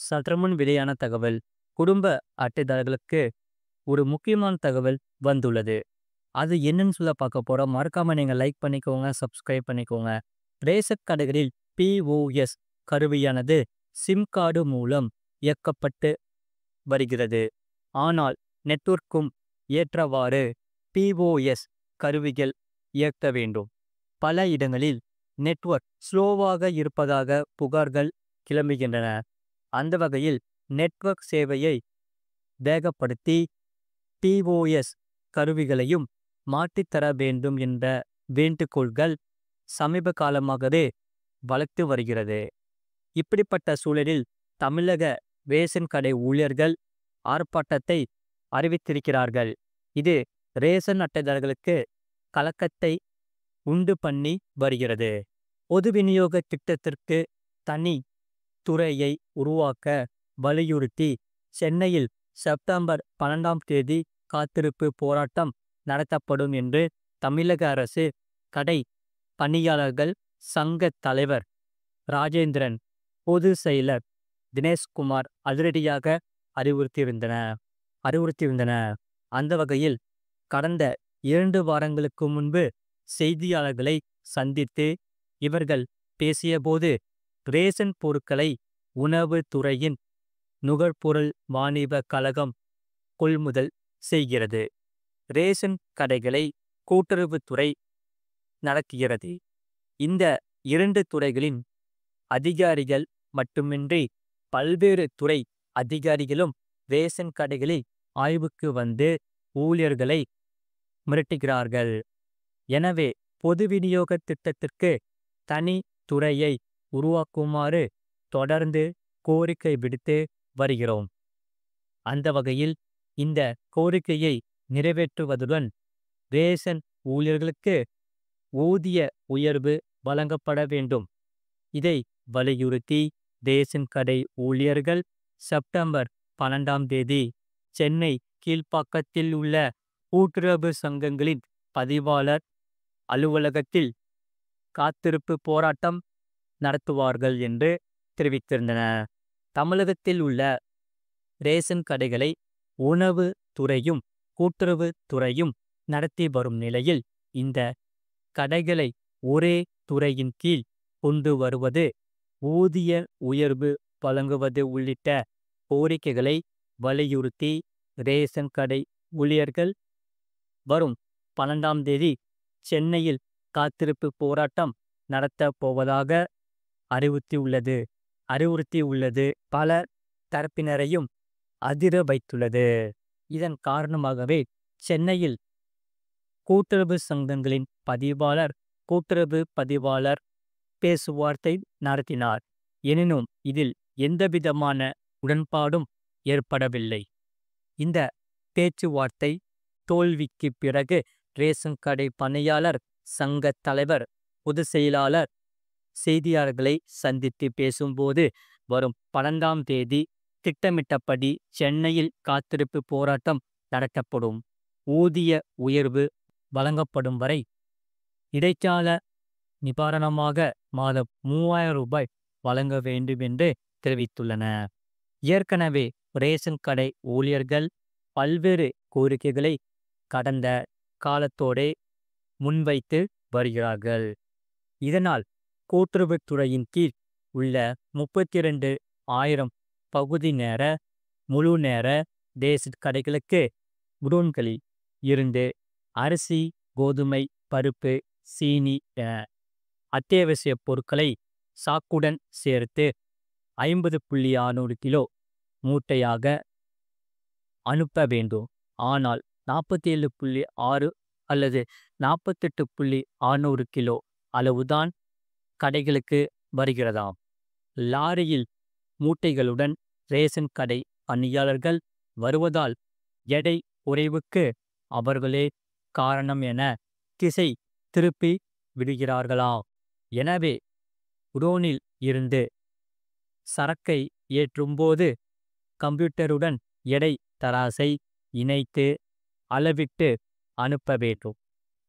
சற்றுமுன் வெளியான தகவல். குடும்ப அட்டைதாரர்களுக்கு ஒரு முக்கியமான தகவல் வந்துள்ளது. அது என்னன்னு சொல்ல பார்க்க போறோம். மறக்காம நீங்க லைக் பண்ணிக்கோங்க, சப்ஸ்கிரைப் பண்ணிக்கோங்க. ரேஷன் கடைகளில் பிஓஎஸ் கருவியானது சிம் கார்டு மூலம் இயக்கப்பட்டு வருகிறது. ஆனால் நெட்வொர்க்கும் ஏற்றவாறு பிஓஎஸ் கருவிகள் இயக்க வேண்டும். பல இடங்களில் நெட்வொர்க் ஸ்லோவாக இருப்பதாக புகார்கள் கிளம்புகின்றன. அந்த வகையில் நெட்வொர்க் சேவையை வேகப்படுத்தி பிஓஎஸ் கருவிகளையும் மாற்றித்தர வேண்டும் என்ற வேண்டுகோள்கள் சமீப காலமாகவே வளர்த்து வருகிறது. இப்படிப்பட்ட சூழலில் தமிழக ரேஷன் கடை ஊழியர்கள் ஆர்ப்பாட்டத்தை அறிவித்திருக்கிறார்கள். இது ரேஷன் அட்டைதாரர்களுக்கு கலக்கத்தை உண்டு பண்ணி வருகிறது. பொது விநியோக திட்டத்திற்கு தனி துறையை உருவாக்க வலியுறுத்தி சென்னையில் செப்டம்பர் 12ஆம் தேதி காத்திருப்பு போராட்டம் நடத்தப்படும் என்று தமிழக அரசு கடை பணியாளர்கள் சங்க தலைவர் ராஜேந்திரன், பொதுச் செயலர் தினேஷ்குமார் அதிரடியாக அறிவுறுத்தியிருந்தன. அந்த வகையில் கடந்த 2 வாரங்களுக்கு முன்பு செய்தியாளர்களை சந்தித்து இவர்கள் பேசியபோது, ரேஷன் பொருட்களை உணவு துறையின் நுகர்பொருள் வாணிப கழகம் கொள்முதல் செய்கிறது. ரேஷன் கடைகளை கூட்டுறவுத்துறை நடத்துகிறது. இந்த 2 துறைகளின் அதிகாரிகள் மட்டுமின்றி பல்வேறு துறை அதிகாரிகளும் ரேஷன் கடைகளில் ஆய்வுக்கு வந்து ஊழியர்களை மிரட்டுகிறார்கள். எனவே பொது விநியோக திட்டத்திற்கு தனி துறையை உருவாக்குமாறு தொடர்ந்து கோரிக்கை விடுத்து வருகிறோம். அந்த வகையில் இந்த கோரிக்கையை நிறைவேற்றுவதுடன் ரேஷன் ஊழியர்களுக்கு ஊதிய உயர்வு வழங்கப்பட வேண்டும். இதை வலியுறுத்தி ரேஷன் கடை ஊழியர்கள் செப்டம்பர் 12ஆம் தேதி சென்னை கீழ்ப்பாக்கத்தில் உள்ள கூட்டுறவு சங்கங்களின் பதிவாளர் அலுவலகத்தில் காத்திருப்பு போராட்டம் நடத்துவார்கள் என்று தெரிவித்திருந்தன. தமிழகத்தில் உள்ள ரேஷன் கடைகளை உணவு துறையும் கூட்டுறவு துறையும் நடத்தி வரும் நிலையில் இந்த கடைகளை ஒரே துறையின் கீழ் கொண்டு வருவது, ஊதிய உயர்வு வழங்குவது உள்ளிட்ட கோரிக்கைகளை வலியுறுத்தி ரேஷன் கடை ஊழியர்கள் வரும் 12ஆம் தேதி சென்னையில் காத்திருப்பு போராட்டம் நடத்தப் போவதாக அறிவுறுத்தியுள்ளது பல தரப்பினரையும் அதிர வைத்துள்ளது. இதன் காரணமாகவே சென்னையில் கூட்டுறவு சங்கங்களின் கூட்டுறவு பதிவாளர் பேச்சுவார்த்தை நடத்தினார். எனினும் இதில் எந்தவிதமான உடன்பாடும் ஏற்படவில்லை. இந்த பேச்சுவார்த்தை தோல்விக்கு பிறகு ரேஷன் கடை பணியாளர் சங்க தலைவர், பொதுச் செயலாளர் செய்தியாளர்களை சந்தித்து பேசும்போது, வரும் 12ஆம் தேதி திட்டமிட்டபடி சென்னையில் காத்திருப்பு போராட்டம் நடத்தப்படும். ஊதிய உயர்வு வழங்கப்படும் வரை இடைக்கால நிவாரணமாக மாதம் 3000 ரூபாய் வழங்க வேண்டும் என்று தெரிவித்துள்ளன. ஏற்கனவே ரேஷன் கடை ஊழியர்கள் பல்வேறு கோரிக்கைகளை கடந்த காலத்தோடே முன்வைத்து வருகிறார்கள். இதனால் கூட்டுறவுத்துறையின் கீழ் உள்ள 32,000 பகுதி நேர, முழு நேர ரேஷன் கடைகளுக்கு குடோன்களில் இருந்து அரிசி, கோதுமை, பருப்பு, சீனி என அத்தியாவசிய பொருட்களை சாக்குடன் சேர்த்து 50.600 கிலோ மூட்டையாக அனுப்ப வேண்டும். ஆனால் 47.6 அல்லது 48.600 கிலோ அளவுதான் கடைகளுக்கு வருகிறதாம். லாரியில் மூட்டைகளுடன் ரேஷன் கடை பணியாளர்கள் வருவதால் எடை குறைவுக்கு அவர்களே காரணம் என திசை திருப்பி விடுகிறார்களாம். எனவே குடோனில் இருந்து சரக்கை ஏற்றும்போது கம்ப்யூட்டருடன் எடை தராசை இணைத்து அளவிட்டு அனுப்ப வேண்டும்.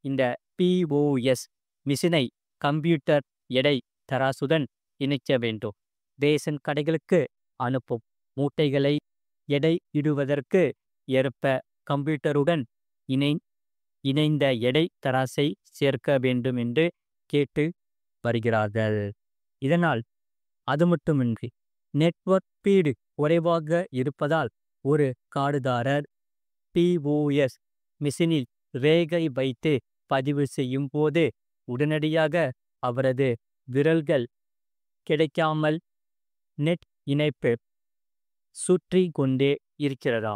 இந்த பிஓஎஸ் மிஷினை கம்ப்யூட்டர் எடை தராசுடன் இணைக்க வேண்டும். ரேஷன் கடைகளுக்கு அனுப்பும் மூட்டைகளை எடை இடுவதற்கு ஏற்ப கம்ப்யூட்டருடன் இணை இணைந்த எடை தராசை சேர்க்க வேண்டும் என்று கேட்டு வருகிறார்கள். இதனால் அது மட்டுமின்றி நெட்வொர்க் ஸ்பீடு குறைவாக இருப்பதால் ஒரு கார்டுதாரர் POS மிஷினில் ரேகை வைத்து பதிவு செய்யும் போது உடனடியாக அவரது விரல்கள் கிடைக்காமல் நெட் இணைப்பு சுற்றி கொண்டே இருக்கிறதா?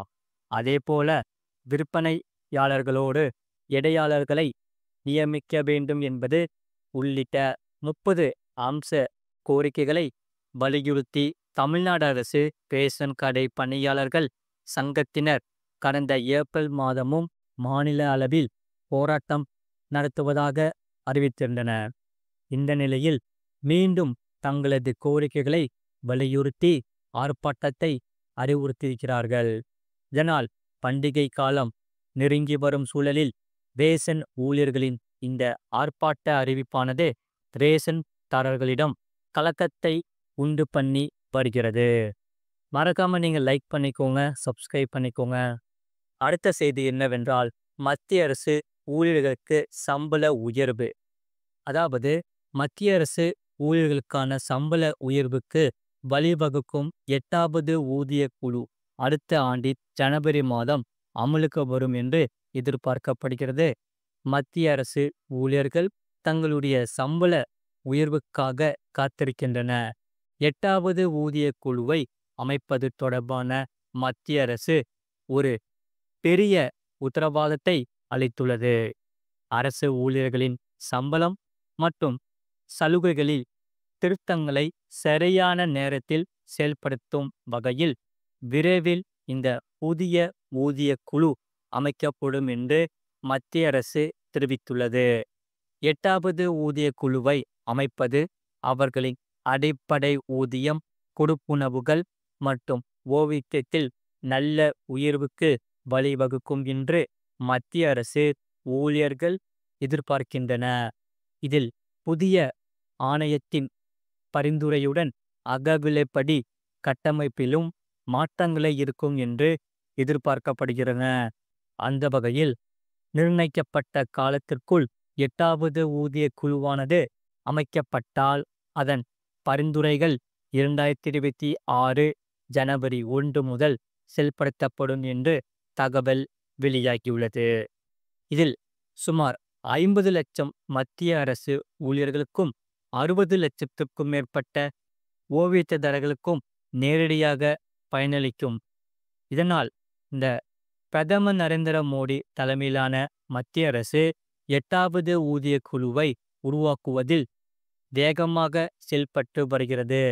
அதேபோல விற்பனையாளர்களோடு எடையாளர்களை நியமிக்க வேண்டும் என்பது உள்ளிட்ட 30 அம்ச கோரிக்கைகளை வலியுறுத்தி தமிழ்நாடு அரசு ரேஷன் கடை பணியாளர்கள் சங்கத்தினர் கடந்த ஏப்ரல் மாதமும் மாநில அளவில் போராட்டம் நடத்துவதாக அறிவித்திருந்தனர். இந்த நிலையில் மீண்டும் தங்களது கோரிக்கைகளை வலியுறுத்தி ஆர்ப்பாட்டத்தை அறிவுறுத்தியிருக்கிறார்கள். இதனால் பண்டிகை காலம் நெருங்கி வரும் சூழலில் ரேஷன் ஊழியர்களின் இந்த ஆர்ப்பாட்ட அறிவிப்பானது ரேஷன் தாரர்களிடம் கலக்கத்தை உண்டு பண்ணி வருகிறது. மறக்காம நீங்க லைக் பண்ணிக்கோங்க, சப்ஸ்கிரைப் பண்ணிக்கோங்க. அடுத்த செய்தி என்னவென்றால், மத்திய அரசு ஊழியர்களுக்கு சம்பள உயர்வு. அதாவது மத்திய அரசு ஊழியர்களுக்கான சம்பள உயர்வுக்கு வழிவகுக்கும் 8வது ஊதிய குழு அடுத்த ஆண்டின் ஜனவரி மாதம் அமலுக்கு வரும் என்று எதிர்பார்க்கப்படுகிறது. மத்திய அரசு ஊழியர்கள் தங்களுடைய சம்பள உயர்வுக்காக காத்திருக்கின்றன. 8வது ஊதிய குழுவை அமைப்பது தொடர்பான மத்திய அரசு ஒரு பெரிய உத்தரவாதத்தை அளித்துள்ளது. அரசு ஊழியர்களின் சம்பளம் மற்றும் சலுகைகளில் திருத்தங்களை சரியான நேரத்தில் செயல்படுத்தும் வகையில் விரைவில் இந்த புதிய ஊதிய குழு அமைக்கப்படும் என்று மத்திய அரசு தெரிவித்துள்ளது. 8வது ஊதிய குழுவை அமைப்பது அவர்களின் அடிப்படை ஊதியம், கொடுப்புணவுகள் மற்றும் ஓய்வூதியத்தில் நல்ல உயர்வுக்கு வழிவகுக்கும் என்று மத்திய அரசு ஊழியர்கள் எதிர்பார்க்கின்றன. இதில் புதிய ஆணையத்தின் பரிந்துரையுடன் அகவிலைப்படி கட்டமைப்பிலும் மாற்றங்களே இருக்கும் என்று எதிர்பார்க்கப்படுகிறன. அந்த வகையில் நிர்ணயிக்கப்பட்ட காலத்திற்குள் 8வது ஊதிய குழுவானது அமைக்கப்பட்டால் அதன் பரிந்துரைகள் 2026 ஜனவரி 1 முதல் செயல்படுத்தப்படும் என்று தகவல் வெளியாகியுள்ளது. இதில் சுமார் 50 லட்சம் மத்திய அரசு ஊழியர்களுக்கும் 60 லட்சத்திற்கும் மேற்பட்ட ஓய்வூதியதாரர்களுக்கும் நேரடியாக பயனளிக்கும். இதனால் இந்த பிரதமர் நரேந்திர மோடி தலைமையிலான மத்திய அரசு 8வது ஊதிய குழுவை உருவாக்குவதில் வேகமாக செயல்பட்டு வருகிறது.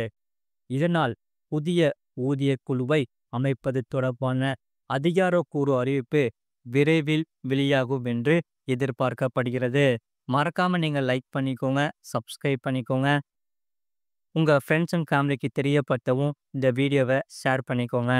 இதனால் புதிய ஊதிய குழுவை அமைப்பது தொடர்பான அதிகாரப்பூர்வ அறிவிப்பு விரைவில் வெளியாகும் என்று எதிர்பார்க்கப்படுகிறது. மறக்காம நீங்க லைக் பண்ணிக்கோங்க, சப்ஸ்கிரைப் பண்ணிக்கோங்க. உங்க ஃப்ரெண்ட்ஸ் அண்ட் ஃபேமிலிக்கு தெரியப்படுத்தவும் இந்த வீடியோவை ஷேர் பண்ணிக்கோங்க.